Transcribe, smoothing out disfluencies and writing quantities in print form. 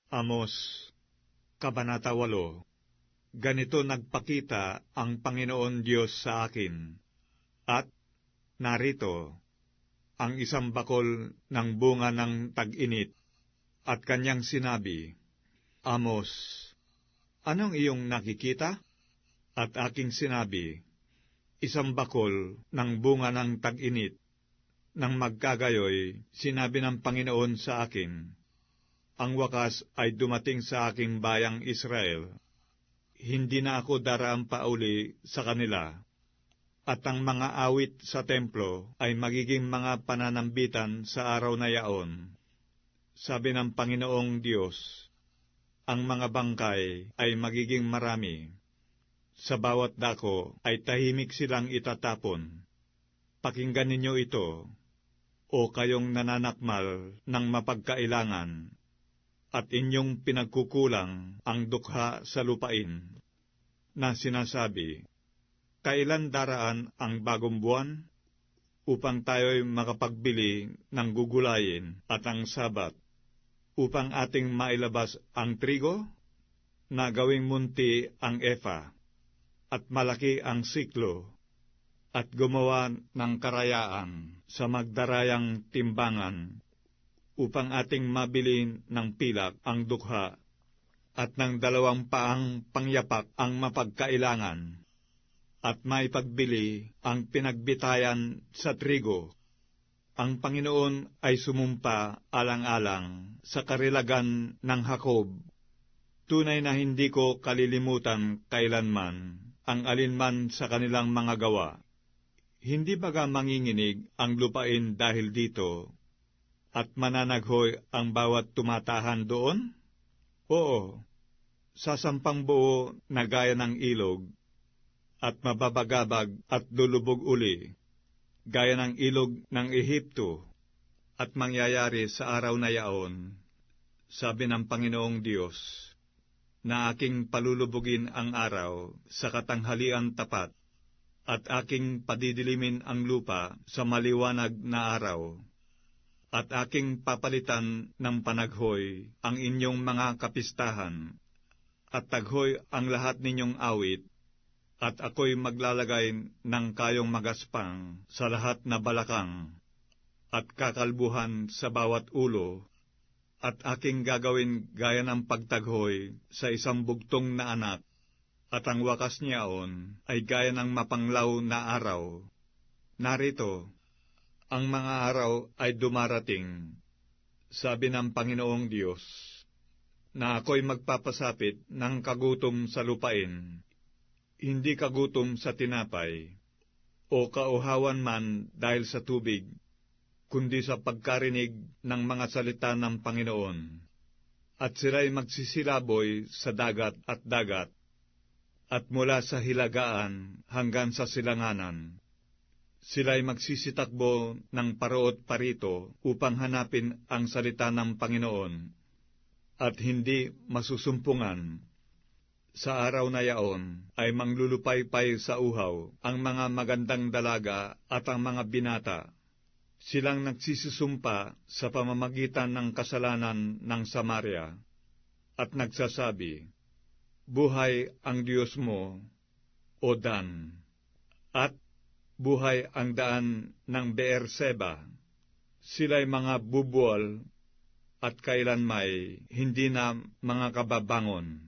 Amos, Kabanata 8. Ganito nagpakita ang Panginoon Diyos sa akin, at narito, ang isang bakol ng bunga ng tag-init, at kanyang sinabi, Amos, anong iyong nakikita? At aking sinabi, isang bakol ng bunga ng tag-init. Nang magkagayoy, sinabi ng Panginoon sa akin, ang wakas ay dumating sa aking bayang Israel. Hindi na ako daraan pa uli sa kanila, at ang mga awit sa templo ay magiging mga pananambitan sa araw na yaon. Sabi ng Panginoong Diyos, ang mga bangkay ay magiging marami. Sa bawat dako ay tahimik silang itatapon. Pakinggan ninyo ito, o kayong nananakmal ng mapagkailangan, at inyong pinagkukulang ang dukha sa lupain, na sinasabi, kailan daraan ang bagong buwan, upang tayo'y makapagbili ng gugulayin at ang sabat, upang ating mailabas ang trigo, na gawing munti ang efa, at malaki ang siklo, at gumawa ng karayaan sa magdarayang timbangan, upang ating mabili ng pilak ang dukha, at ng 2 paang pangyapak ang mapagkailangan, at maipagbili ang pinagbitayan sa trigo. Ang Panginoon ay sumumpa alang-alang sa karilagan ng Jacob. Tunay na hindi ko kalilimutan kailanman ang alinman sa kanilang mga gawa. Hindi baga manginginig ang lupain dahil dito, at mananaghoy ang bawat tumatahan doon? Oo, sasampang buo na gaya ng ilog, at mababagabag at lulubog uli, gaya ng ilog ng Ehipto, at mangyayari sa araw na yaon, sabi ng Panginoong Diyos, na aking palulubugin ang araw sa katanghalian tapat, at aking padidilimin ang lupa sa maliwanag na araw, at aking papalitan ng panaghoy ang inyong mga kapistahan, at taghoy ang lahat ninyong awit, at ako'y maglalagay ng kayong magaspang sa lahat na balakang, at kakalbuhan sa bawat ulo, at aking gagawin gaya ng pagtaghoy sa isang bugtong na anak, at ang wakas niyaon ay gaya ng mapanglaw na araw. Narito, ang mga araw ay dumarating, sabi ng Panginoong Diyos, na ako'y magpapasapit ng kagutom sa lupain, hindi kagutom sa tinapay, o kauhawan man dahil sa tubig, kundi sa pagkarinig ng mga salita ng Panginoon. At sila'y magsisilaboy sa dagat, at mula sa hilagaan hanggang sa silanganan. Sila'y magsisitakbo ng paroot parito upang hanapin ang salita ng Panginoon, at hindi masusumpungan. Sa araw na yaon ay manglulupaypay sa uhaw ang mga magandang dalaga at ang mga binata. Silang nagsisusumpa sa pamamagitan ng kasalanan ng Samaria, at nagsasabi, buhay ang Diyos mo, O Dan, at buhay ang daan ng Beerseba. Sila'y mga bubual, at kailanmay hindi na mga kababangon.